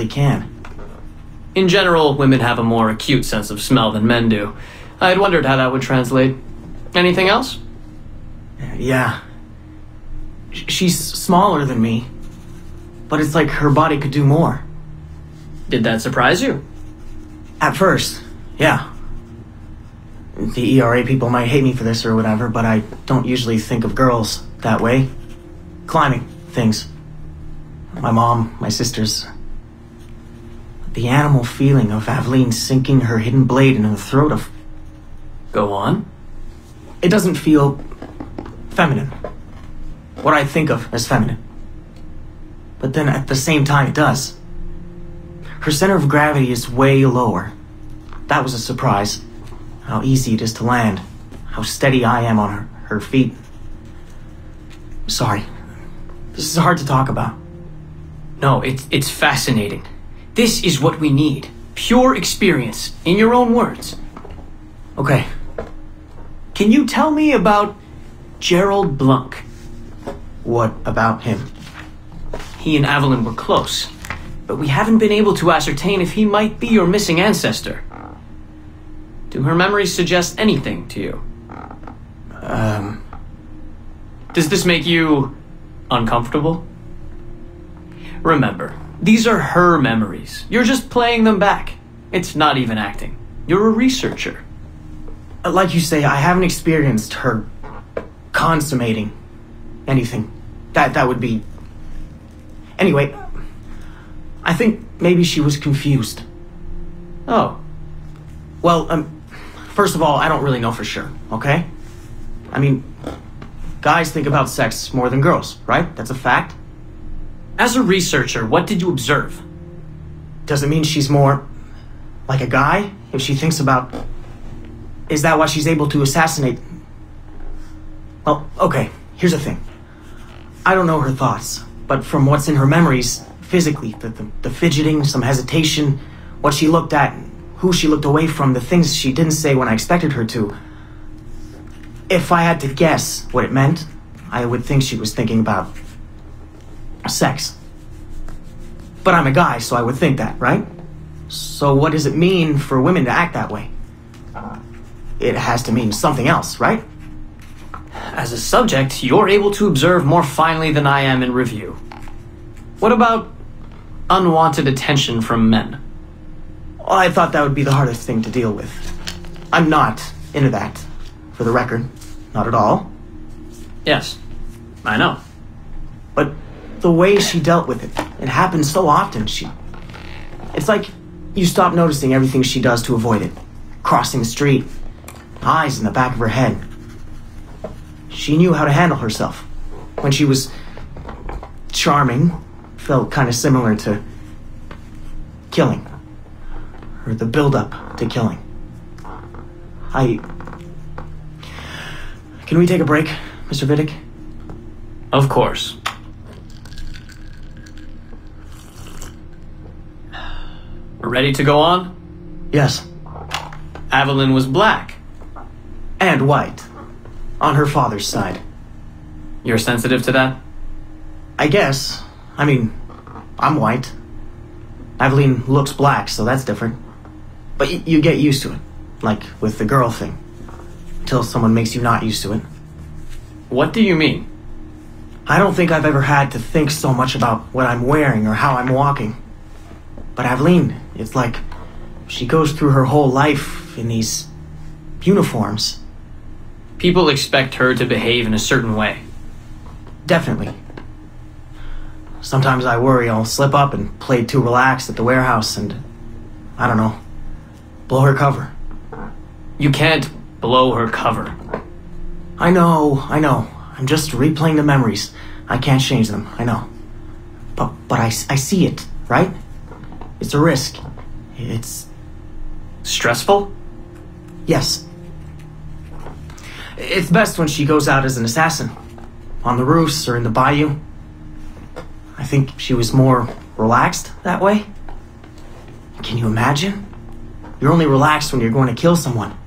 usually can. In general, women have a more acute sense of smell than men do. I had wondered how that would translate. Anything else? Yeah. She's smaller than me, but it's like her body could do more. Did that surprise you? At first, yeah. The ERA people might hate me for this or whatever, but I don't usually think of girls that way. Climbing things. My mom, my sisters. The animal feeling of Aveline sinking her hidden blade into the throat of... Go on. It doesn't feel feminine. What I think of as feminine. But then at the same time it does. Her center of gravity is way lower. That was a surprise. How easy it is to land. How steady I am on her feet. Sorry. This is hard to talk about. No, it's fascinating. This is what we need. Pure experience, in your own words. Okay. Can you tell me about Gerald Blunk? What about him? He and Aveline were close, but we haven't been able to ascertain if he might be your missing ancestor. Do her memories suggest anything to you? Does this make you uncomfortable? Remember, these are her memories. You're just playing them back. It's not even acting. You're a researcher. Like you say, I haven't experienced her consummating anything. That would be... Anyway, I think maybe she was confused. Oh. Well, first of all, I don't really know for sure, okay? I mean, guys think about sex more than girls, right? That's a fact. As a researcher, what did you observe? Does it mean she's more like a guy if she thinks about... Is that why she's able to assassinate... Well, okay, here's the thing. I don't know her thoughts, but from what's in her memories, physically, the fidgeting, some hesitation, what she looked at, who she looked away from, the things she didn't say when I expected her to. If I had to guess what it meant, I would think she was thinking about sex. But I'm a guy, so I would think that, right? So what does it mean for women to act that way? It has to mean something else, right? As a subject, you're able to observe more finely than I am in review. What about unwanted attention from men? Well, I thought that would be the hardest thing to deal with. I'm not into that, for the record. Not at all. Yes, I know. But the way she dealt with it happens so often. It's like you stop noticing everything she does to avoid it. Crossing the street, eyes in the back of her head. She knew how to handle herself. When she was charming, felt kind of similar to killing. Or the build-up to killing. Can we take a break, Mr. Vidic? Of course. We're ready to go on? Yes. Aveline was black. And white. On her father's side. You're sensitive to that? I guess. I mean, I'm white. Aveline looks black, so that's different. But you get used to it. Like with the girl thing. Until someone makes you not used to it. What do you mean? I don't think I've ever had to think so much about what I'm wearing or how I'm walking. But Aveline, it's like she goes through her whole life in these uniforms. People expect her to behave in a certain way. Definitely. Sometimes I worry I'll slip up and play too relaxed at the warehouse and, I don't know, blow her cover. You can't blow her cover. I know. I'm just replaying the memories. I can't change them, I know. But I see it, right? It's a risk. It's... Stressful? Yes. It's best when she goes out as an assassin. On the roofs or in the bayou. I think she was more relaxed that way. Can you imagine? You're only relaxed when you're going to kill someone.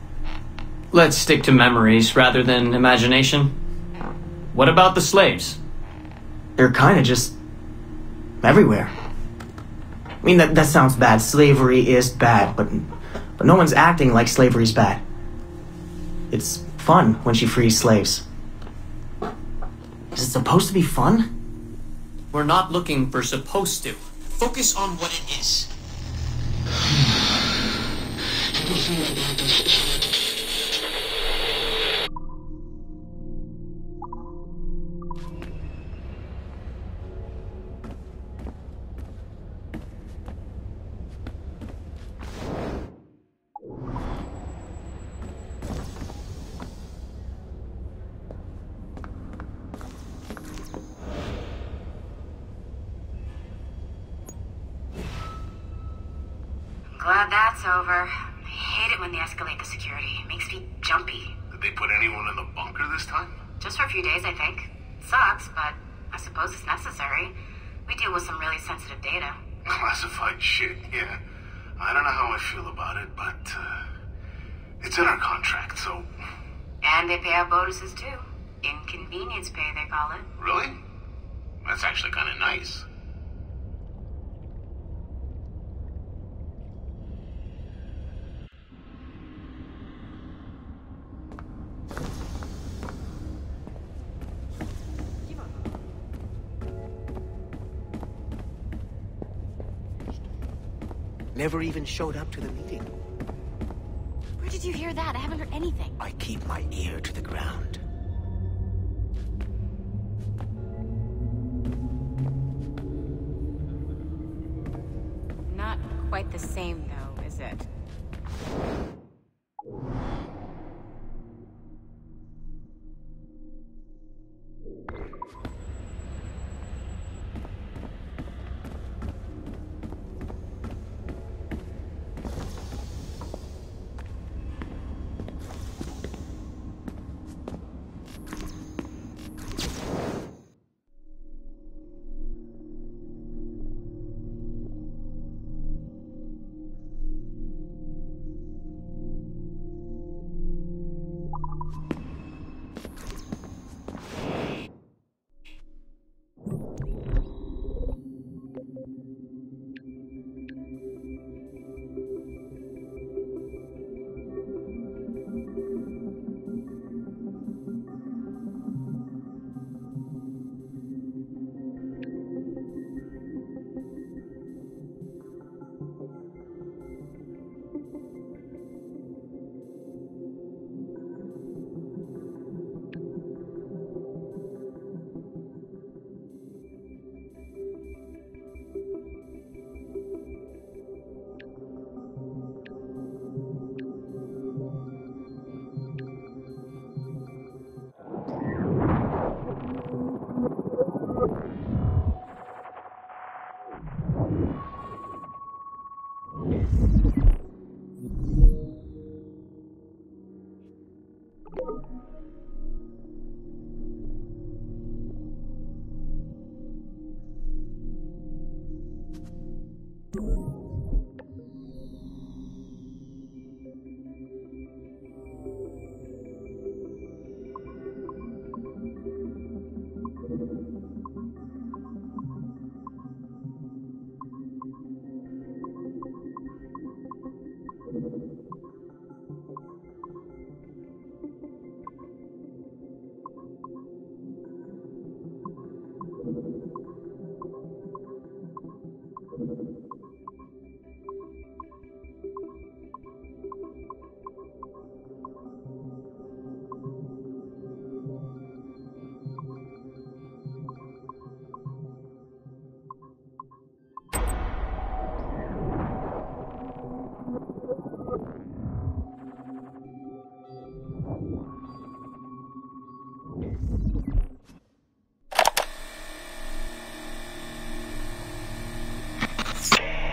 Let's stick to memories rather than imagination. What about the slaves? They're kind of just... everywhere. mean, that sounds bad. Slavery is bad, but no one's acting like slavery's bad. It's fun when she frees slaves. Is it supposed to be fun? We're not looking for supposed to. Focus on what it is. Glad that's over. I hate it when they escalate the security. It makes me jumpy. Did they put anyone in the bunker this time? Just for a few days, I think. Sucks, but I suppose it's necessary. We deal with some really sensitive data. Classified shit, yeah. I don't know how I feel about it, but it's in our contract, so... And they pay out bonuses, too. Inconvenience pay, they call it. Really? That's actually kind of nice. Never even showed up to the meeting. Where did you hear that? I haven't heard anything. I keep my ear to the ground. Not quite the same, though, is it?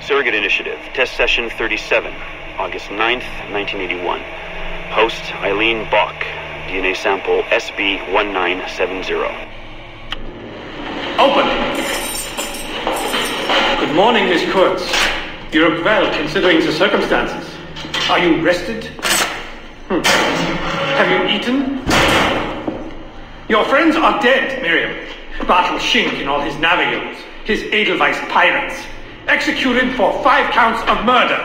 Surrogate Initiative, Test Session 37, August 9th, 1981. Host, Eileen Bach. DNA sample SB1970. Open! Good morning, Miss Kurtz. You look well, considering the circumstances. Are you rested? Have you eaten? Your friends are dead, Miriam. Bartel Schink and all his Navigos, his Edelweiss pirates. executed for 5 counts of murder.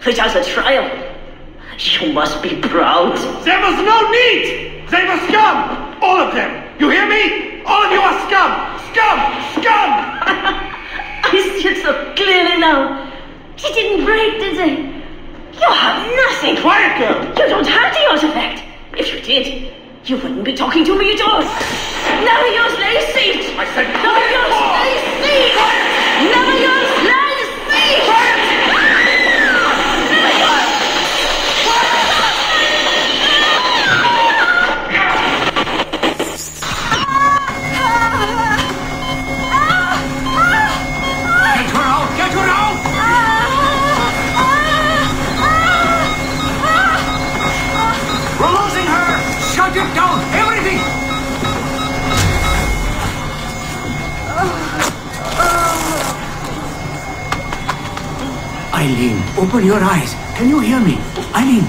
It has a trial. You must be proud. There was no need! They were scum! All of them! You hear me? All of you are scum! Scum! Scum! I see it so clearly now. She didn't break, did they? You have nothing. Quiet, girl! You don't have the artifact. If you did, you wouldn't be talking to me at all. Never use Lacey! I said Never use Lacey! Never use Lacey! Quiet! Never use... Get her out! Get her out! We're losing her! Shut it down! Everything! Eileen, open your eyes. Can you hear me? Eileen!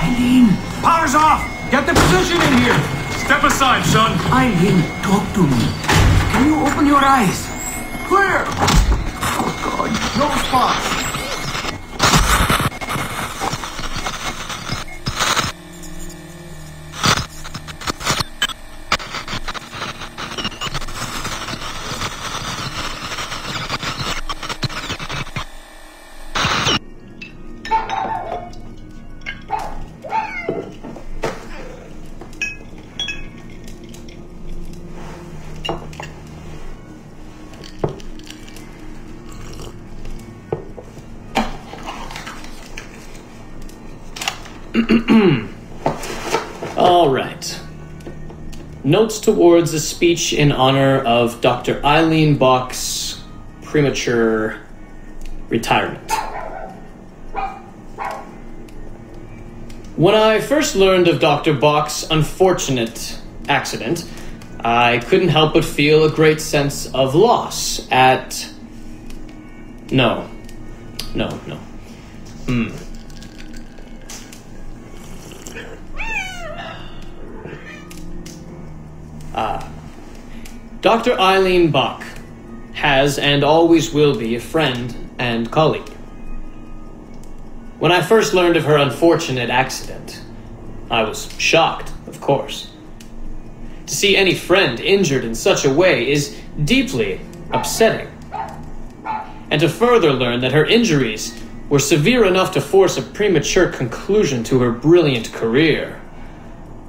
Eileen! Power's off! Get the position in here! Step aside, son! Eileen, talk to me. Can you open your eyes? Clear! Oh, God. No response. All right. Notes towards a speech in honor of Dr. Eileen Bach's premature retirement. When I first learned of Dr. Bach's unfortunate accident, I couldn't help but feel a great sense of loss at... No. Dr. Eileen Bach has and always will be a friend and colleague. When I first learned of her unfortunate accident, I was shocked, of course. To see any friend injured in such a way is deeply upsetting. And to further learn that her injuries were severe enough to force a premature conclusion to her brilliant career,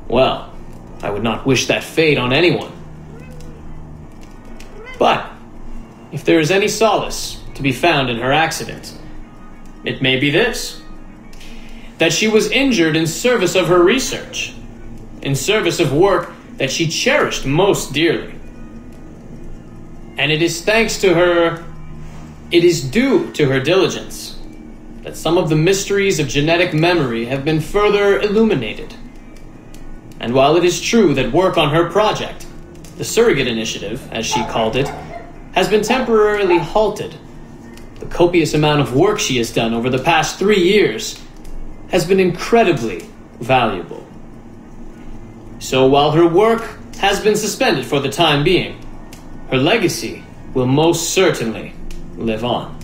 well, I would not wish that fate on anyone. But if there is any solace to be found in her accident, it may be this: that she was injured in service of her research, in service of work that she cherished most dearly. And it is thanks to her, it is due to her diligence, that some of the mysteries of genetic memory have been further illuminated. And while it is true that work on her project, the Surrogate Initiative, as she called it, has been temporarily halted, the copious amount of work she has done over the past 3 years has been incredibly valuable. So while her work has been suspended for the time being, her legacy will most certainly live on.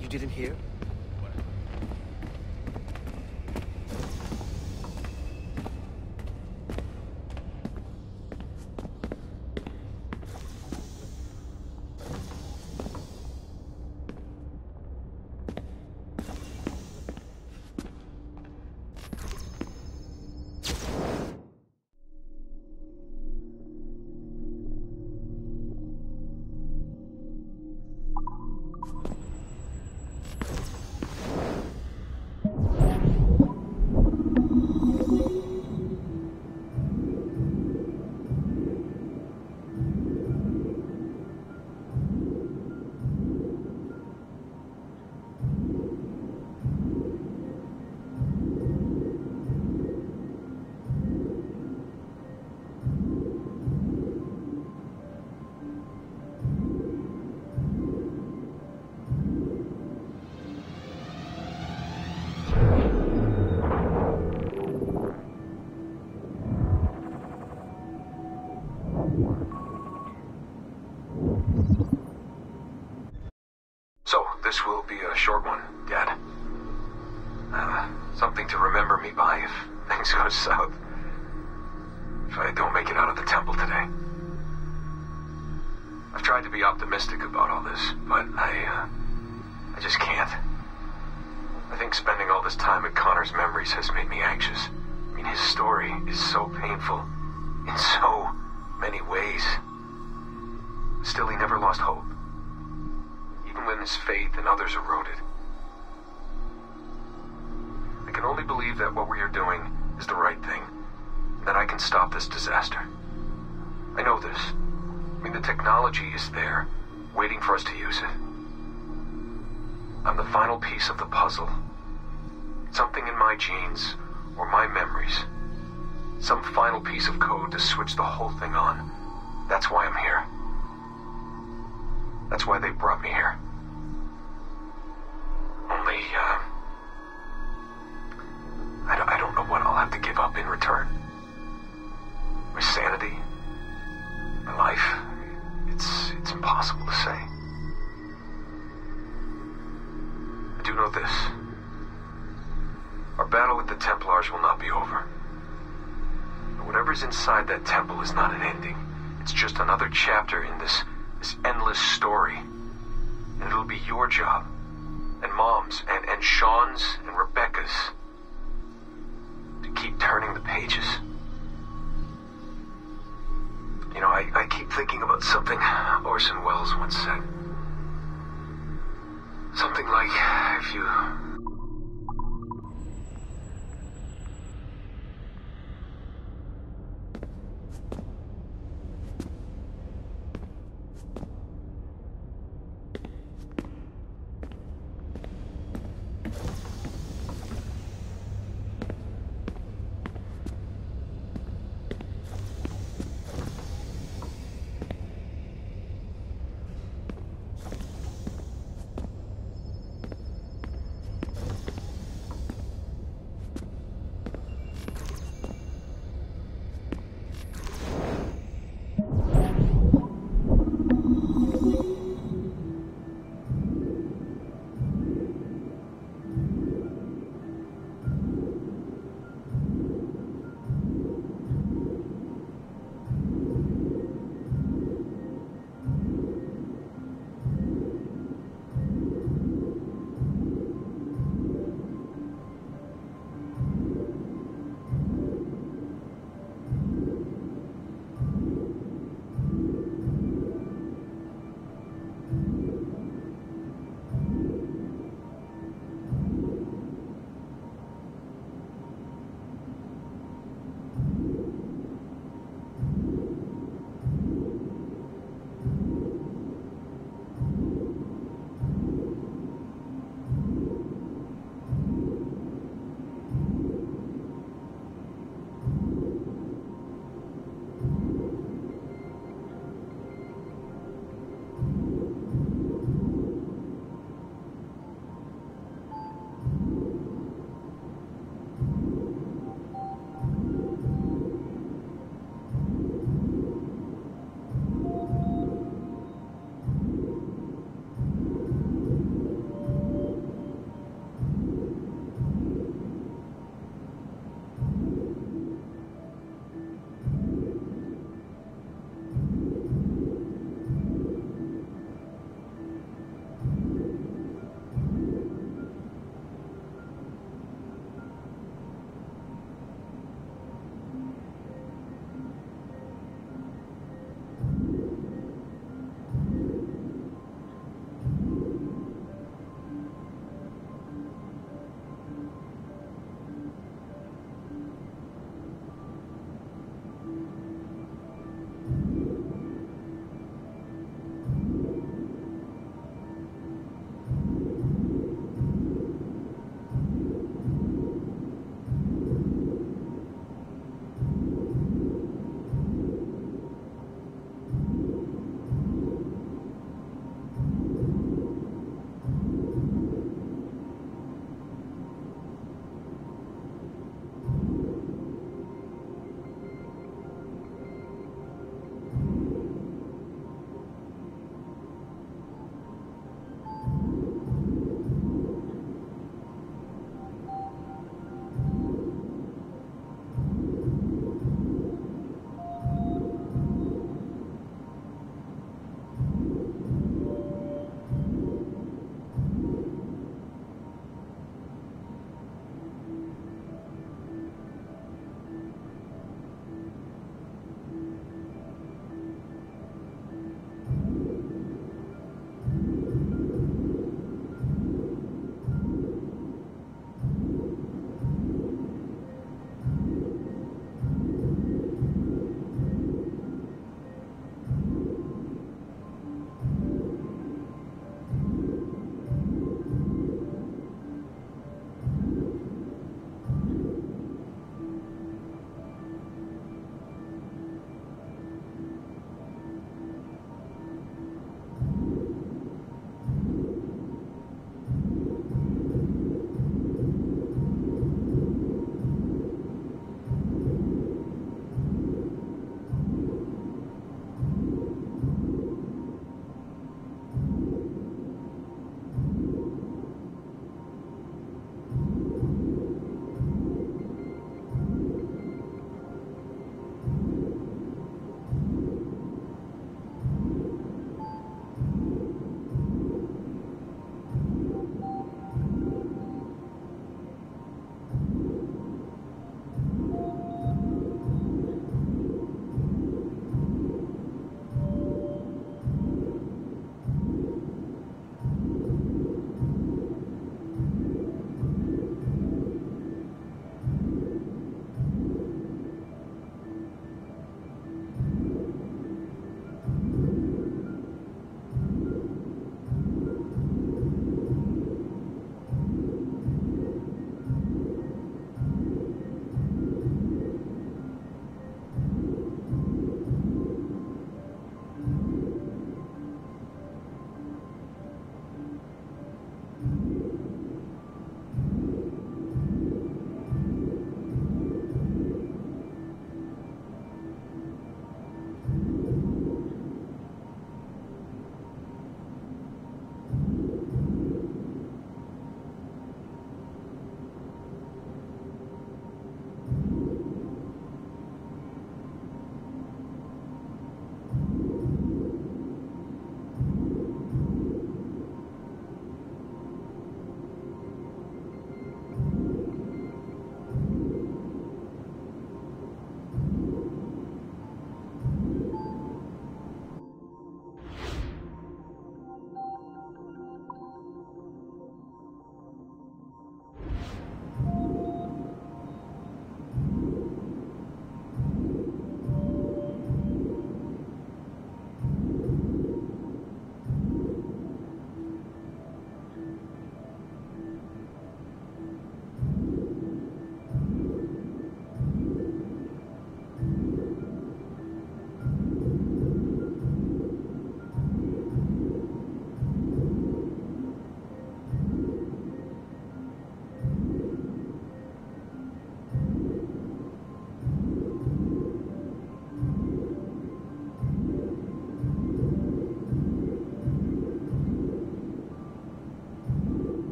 You didn't hear? this will be a short one, Dad. Something to remember me by if things go south. If I don't make it out of the temple today. I've tried to be optimistic about all this, but I just can't. I think spending all this time in Connor's memories has made me anxious. I mean, his story is so painful in so many ways. Still, he never lost hope. Even when his faith in others eroded. I can only believe that what we are doing is the right thing. And that I can stop this disaster. I know this. I mean, the technology is there, waiting for us to use it. I'm the final piece of the puzzle. Something in my genes, or my memories. Some final piece of code to switch the whole thing on. That's why I'm here. That's why they brought me here. Only, I don't know what I'll have to give up in return. My sanity, my life, it's impossible to say. I do know this. Our battle with the Templars will not be over. But whatever's inside that temple is not an ending. It's just another chapter in this endless story. And it'll be your job, and Mom's, and Sean's, and Rebecca's, to keep turning the pages. You know, I keep thinking about something Orson Welles once said. Something like, if you...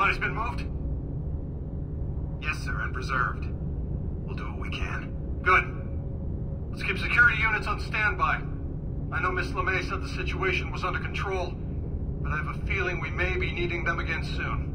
Body's been moved? Yes, sir, and preserved. We'll do what we can. Good. Let's keep security units on standby. I know Miss LeMay said the situation was under control, but I have a feeling we may be needing them again soon.